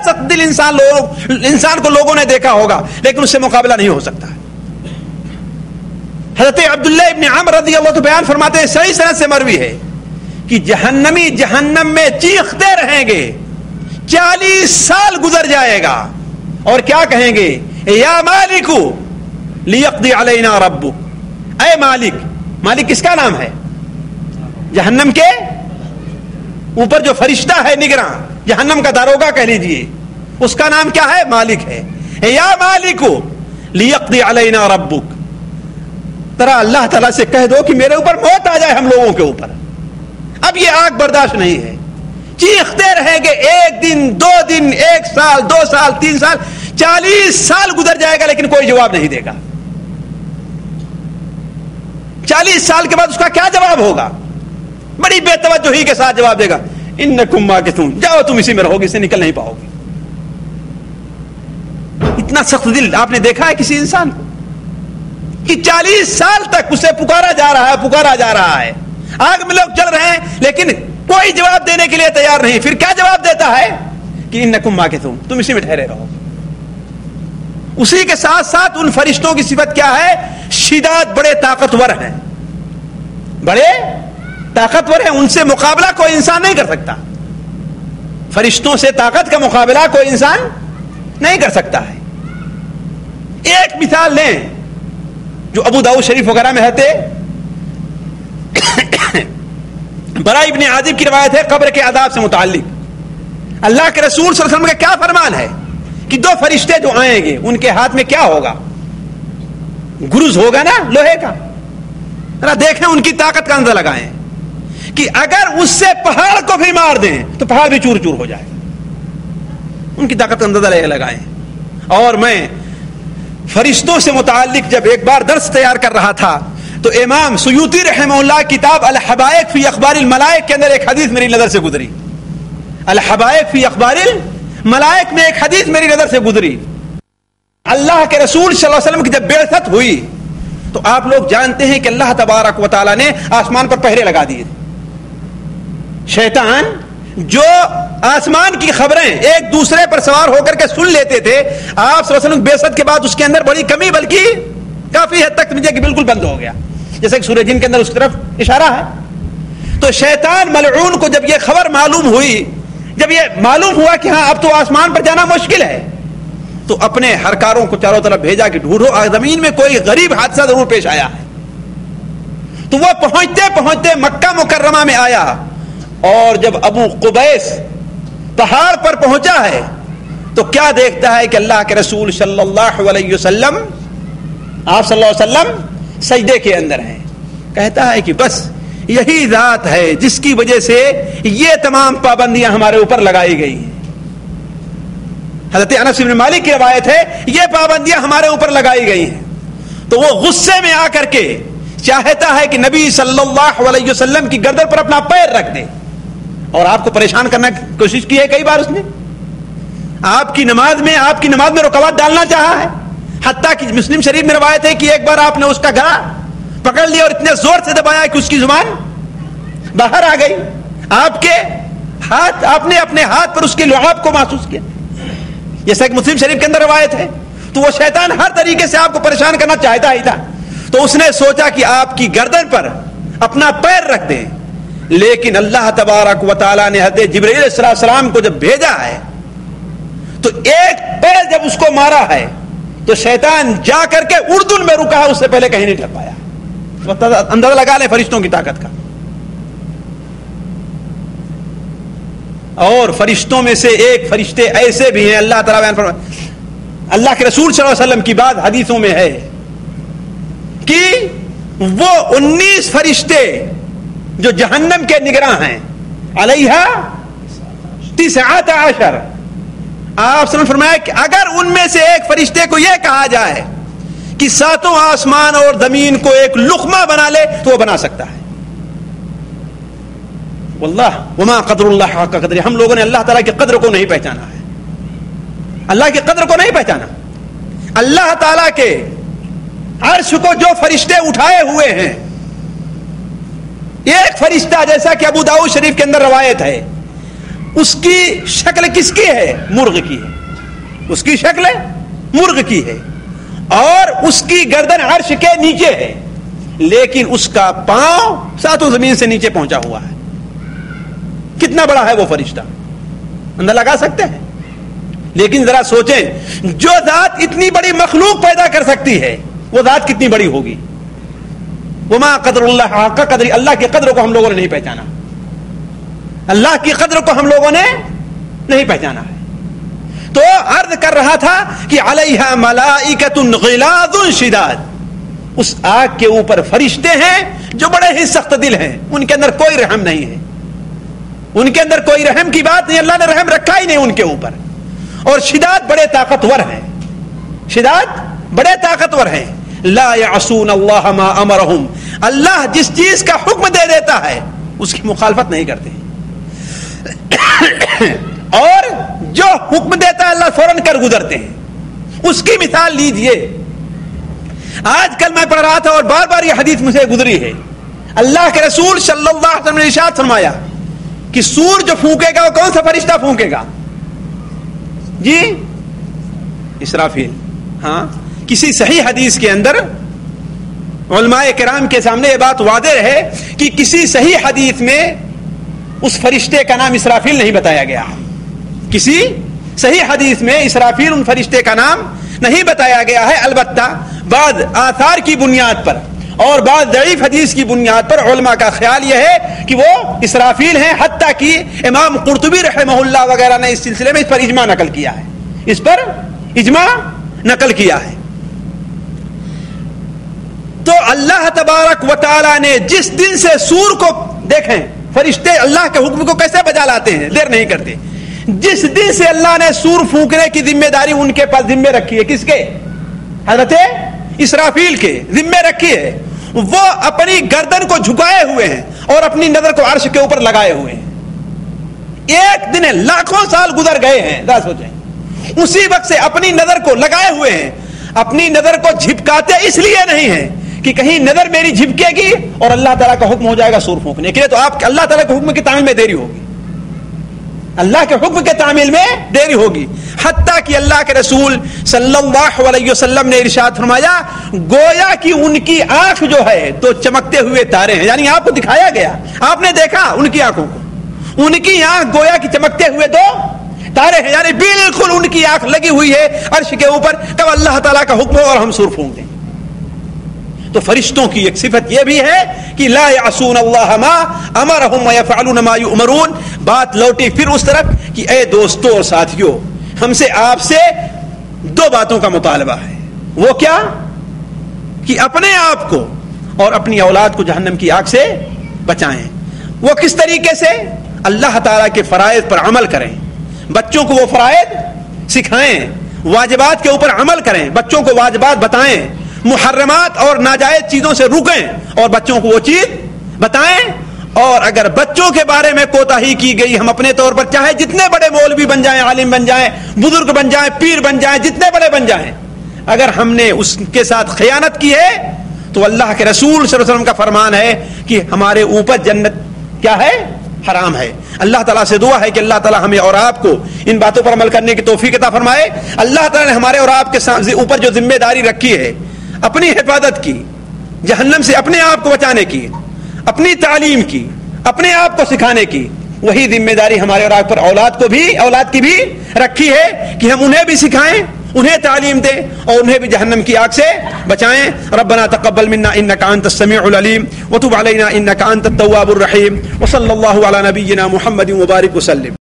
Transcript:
سخت دل انسان کو لوگوں نے دیکھا ہوگا، لیکن اس سے مقابلہ نہیں ہو سکتا. حضرت عبداللہ ابن عمر رضی اللہ عنہ بیان فرماتے ہیں، صحیح سند سے مروی ہے کہ جہنمی جہنم میں چیختے رہیں گے، 40 سال گزر جائے گا، اور کیا کہیں گے؟ یا مالک لیقضی علینا ربک، اے مالک. مالک کس کا نام ہے؟ جہنم کے اوپر جو فرشتہ ہے نگراں، جہنم کا داروغہ کہہ لیجئے، اس کا نام کیا ہے؟ مالک ہے. یا مالک لیقضی علینا ربک، ترا اللہ تعالیٰ سے کہہ دو کہ میرے اوپر موت آ جائے، ہم لوگوں کے اوپر. اب یہ آگ برداشت نہیں ہے، چیختے رہیں گے، 1 دن 2 دن 1 سال 2 سال 3 سال 40 سال گزر جائے گا، لیکن کوئی جواب نہیں دے گا. 40 سال کے بعد اس کا کیا جواب ہوگا؟ بڑی بے توجہی کے ساتھ جواب دے گا، انکم ماکثون، جاؤ تم اسی میں رہو گے، اس سے نکل نہیں پاؤ گے. اتنا سخت دل آپ نے دیکھا ہے کسی انسان کو کہ 40 سال تک اسے پکارا جا رہا ہے، آگ میں لوگ چل رہے ہیں، لیکن کوئی جواب دینے کے لیے تیار نہیں. پھر کیا جواب دیتا ہے؟ کہ انکم ماکثون، تم اسی میں ٹھہرے رہو. اسی کے ساتھ ساتھ ان فرشتوں کی صفت کیا ہے؟ شداد، بڑے طاقتور ہیں، بڑے طاقتور ہیں، ان سے مقابلہ کوئی انسان نہیں کر سکتا. فرشتوں سے طاقت کا مقابلہ کوئی انسان نہیں کر سکتا ہے. ایک مثال لیں جو ابو داؤد شریف وغیرہ میں ہے، برا ابن عازب کی روایت ہے قبر کے عذاب سے متعلق. اللہ کے رسول صلی اللہ علیہ وسلم کا کیا فرمان ہے کہ 2 فرشتے جو آئیں گے ان کے ہاتھ میں کیا ہوگا؟ گروز ہوگا نا، لوہے کا. ذرا دیکھیں، ان کی طاقت کا اندازہ لگائیں کہ اگر اس سے پہاڑ کو بھی مار دیں تو پہاڑ بھی چور چور ہو جائے گا. ان کی طاقت کا اندازہ لگائیں. اور میں فرشتوں سے متعلق جب ایک بار درس تیار کر رہا تھا تو امام سیوطی رحمہ اللہ کتاب الحبائق فی اخبار الملائک کے اندر ایک حدیث میری نظر سے گزری. الحبائق فی اخبار الملائک میں ایک حدیث میری نظر سے گزری. اللہ کے رسول صلی اللہ علیہ وسلم کی جب بعثت ہوئی تو آپ لوگ جانتے ہیں کہ اللہ تبارک و تعالی نے آسمان پر پہرے لگا دیے. شیطان جو آسمان کی خبریں ایک دوسرے پر سوار ہو کر کے سن لیتے تھے، آپ صلی اللہ علیہ وسلم بعثت کے بعد اس کے اندر بڑی کمی، بلکہ کافی حد تک سمجھے کہ بالکل بند ہو گیا، جیسے کہ سورہ جن کے اندر اس طرف اشارہ ہے. تو شیطان ملعون کو جب یہ خبر معلوم ہوئی، جب یہ معلوم ہوا کہ ہاں اب تو آسمان پر جانا مشکل ہے، تو اپنے ہرکاروں کو چاروں طرف بھیجا کہ ڈھونڈو زمین میں کوئی غریب حادثہ ضرور پیش آیا ہے. تو وہ پہنچتے پہنچتے مکہ مکرمہ میں آیا، اور جب ابو قبیس پہاڑ پر پہنچا ہے تو کیا دیکھتا ہے کہ اللہ کے رسول صلی اللہ علیہ وسلم، آپ صلی اللہ علیہ وسلم سجدے کے اندر ہیں. کہتا ہے کہ بس یہی ذات ہے جس کی وجہ سے یہ تمام پابندیاں ہمارے اوپر لگائی گئی ہیں. حضرت انس بن مالک کی روایت ہے، یہ پابندیاں ہمارے اوپر لگائی گئی ہیں. تو وہ غصے میں آ کر کے چاہتا ہے کہ نبی صلی اللہ علیہ وسلم کی گردن پر اپنا پیر رکھ دے، اور آپ کو پریشان کرنے کی کوشش کی ہے کئی بار. اس نے آپ کی نماز میں رکاوٹ ڈالنا چاہا ہے. حتیٰ کہ مسلم شریف میں روایت ہے کہ ایک بار آپ نے اس کا گلا پکڑ لیا اور اتنے زور سے دبایا کہ اس کی زبان باہر آ گئی. آپ نے اپنے ہاتھ پر اس کے لعاب کو محسوس کیا، جیسا کہ مسلم شریف کے اندر روایت ہے. تو وہ شیطان ہر طریقے سے آپ کو پریشان کرنا چاہتا ہی تھا. تو اس نے سوچا کہ آپ کی گردن پر اپنا پیر رکھ دیں، لیکن اللہ تبارک و تعالی نے حضرت جبرائیل علیہ السلام کو جب بھیجا ہے تو ایک پیر جب اس کو مارا ہے تو شیطان جا کر کے اردن میں رکا ہے، اس سے پہلے کہیں نہیں ٹھہر پایا. اندازہ لگا لیں فرشتوں کی طاقت کا. اور فرشتوں میں سے ایک فرشتے ایسے بھی ہیں، اللہ تعالیٰ بیان فرماتا، اللہ کے رسول صلی اللہ علیہ وسلم کی بات حدیثوں میں ہے کہ وہ 19 فرشتے جو جہنم کے نگراں ہیں، علیہا 19، آپ نے فرمایا کہ اگر ان میں سے ایک فرشتے کو یہ کہا جائے کہ 7 آسمان اور زمین کو ایک لقمہ بنا لے تو وہ بنا سکتا ہے. واللہ وما قدر اللہ حق قدر، ہم لوگوں نے اللہ تعالیٰ کی قدر کو نہیں پہچانا ہے. اللہ کی قدر کو نہیں پہچانا. اللہ تعالیٰ کے عرش کو جو فرشتے اٹھائے ہوئے ہیں، ایک فرشتہ جیسا کہ ابو داؤد شریف کے اندر روایت ہے، اس کی شکل کس کی ہے؟ مرغ کی ہے. اس کی شکل مرغ کی ہے اور اس کی گردن عرش کے نیچے ہے، لیکن اس کا پاؤں ساتوں زمین سے نیچے پہنچا ہوا ہے. کتنا بڑا ہے وہ فرشتہ، اندازہ لگا سکتے ہیں؟ لیکن ذرا سوچیں، جو ذات اتنی بڑی مخلوق پیدا کر سکتی ہے وہ ذات کتنی بڑی ہوگی. وما قدر اللہ حق قدر، اللہ کی قدر کو ہم لوگوں نے نہیں پہچانا، اللہ کی قدر کو ہم لوگوں نے نہیں پہچانا ہے. تو عرض کر رہا تھا کہ علیہا ملائکۃ غلاظ شداد، اس آگ کے اوپر فرشتے ہیں جو بڑے ہی سخت دل ہیں، ان کے اندر کوئی رحم نہیں ہے، ان کے اندر کوئی رحم کی بات نہیں، اللہ نے رحم رکھا ہی نہیں ان کے اوپر. اور شداد بڑے طاقتور ہیں، شداد بڑے طاقتور ہیں. لا یعصون اللہ ما امرہم، اللہ جس چیز کا حکم دے دیتا ہے اس کی مخالفت نہیں کرتے، اور جو حکم دیتا ہے اللہ فوراً کر گزرتے ہیں. اس کی مثال لیجئے. آج کل میں پڑھ رہا تھا اور بار بار یہ حدیث مجھے گزری ہے، اللہ کے رسول صلی اللہ علیہ وسلم نے ارشاد فرمایا کہ سور جو پھونکے گا وہ کون سا فرشتہ پھونکے گا؟ جی اسرافیل. ہاں، کسی صحیح حدیث کے اندر علماء کرام کے سامنے یہ بات واضح ہے کہ کسی صحیح حدیث میں اس فرشتے کا نام اسرافیل نہیں بتایا گیا. کسی صحیح حدیث میں اسرافیل ان فرشتے کا نام نہیں بتایا گیا ہے. البتہ بعض آثار کی بنیاد پر اور بعض ضعیف حدیث کی بنیاد پر علماء کا خیال یہ ہے کہ وہ اسرافیل ہیں، حتیٰ کہ امام قرطبی رحمہ اللہ وغیرہ نے اس سلسلے میں اس پر اجماع نقل کیا ہے، اس پر اجماع نقل کیا ہے. تو اللہ تبارک و تعالی نے جس دن سے سور کو، دیکھیں فرشتے اللہ کے حکم کو کیسے بجا لاتے ہیں، دیر نہیں کرتے. جس دن سے اللہ نے سور پھونکنے کی ذمہ داری ان کے پاس ذمہ رکھی ہے، کس کے؟ حضرت اسرافیل کے ذمہ رکھی ہے. وہ اپنی گردن کو جھکائے ہوئے ہیں اور اپنی نظر کو عرش کے اوپر لگائے ہوئے ہیں. ایک دن لاکھوں سال گزر گئے ہیں، ذرا سوچیں. اسی وقت سے اپنی نظر کو لگائے ہوئے ہیں. اپنی نظر کو جھپکاتے اس لیے نہیں ہیں کہ کہیں نظر میری جھپکے گی اور اللہ تعالیٰ کا حکم ہو جائے گا سور پھونکنے کے لیے، تو آپ اللہ تعالیٰ کے حکم کی تعمیل میں دیری ہوگی، اللہ کے حکم کے تعمیل میں دیری ہوگی. حتیٰ کہ اللہ کے رسول صلی اللہ علیہ وسلم نے ارشاد فرمایا گویا کہ ان کی آنکھ جو ہے تو چمکتے ہوئے تارے ہیں. یعنی آپ کو دکھایا گیا، آپ نے دیکھا ان کی آنکھوں کو، ان کی آنکھ گویا کہ چمکتے ہوئے دو تارے ہیں. یعنی بالکل ان کی آنکھ لگی ہوئی ہے عرش کے اوپر، کب اللہ تعالیٰ کا حکم ہو اور ہم سور پھونک دیں. تو فرشتوں کی ایک صفت یہ بھی ہے کہ لا یعصون اللہ ما امرہم ویفعلون ما یؤمرون. بات لوٹی پھر اس طرف کہ اے دوستو اور ساتھیو، ہم سے آپ سے دو باتوں کا مطالبہ ہے. وہ کیا؟ کہ اپنے آپ کو اور اپنی اولاد کو جہنم کی آگ سے بچائیں. وہ کس طریقے سے؟ اللہ تعالیٰ کے فرائض پر عمل کریں، بچوں کو وہ فرائض سکھائیں، واجبات کے اوپر عمل کریں، بچوں کو واجبات بتائیں، محرمات اور ناجائز چیزوں سے روکیں اور بچوں کو وہ چیز بتائیں. اور اگر بچوں کے بارے میں کوتاہی کی گئی، ہم اپنے طور پر چاہے جتنے بڑے مولوی بن جائیں، عالم بن جائیں، بزرگ بن جائیں، پیر بن جائیں، جتنے بڑے بن جائیں، اگر ہم نے اس کے ساتھ خیانت کی ہے تو اللہ کے رسول صلی اللہ علیہ وسلم کا فرمان ہے کہ ہمارے اوپر جنت کیا ہے؟ حرام ہے. اللہ تعالیٰ سے دعا ہے کہ اللہ تعالیٰ ہمیں اور آپ کو ان باتوں پر عمل کرنے کی توفیق عطا فرمائے. اللہ تعالیٰ نے ہمارے اور آپ کے اوپر جو ذمہ داری رکھی ہے اپنی حفاظت کی، جہنم سے اپنے آپ کو بچانے کی، اپنی تعلیم کی، اپنے آپ کو سکھانے کی، وہی ذمہ داری ہمارے اور آپ پر اولاد کی بھی رکھی ہے کہ ہم انہیں بھی سکھائیں، انہیں تعلیم دیں اور انہیں بھی جہنم کی آگ سے بچائیں. ربنا تقبل منا انك انت السميع العليم وتب علينا انك انت التواب الرحيم وصلى الله على نبينا محمد وبارك وسلم.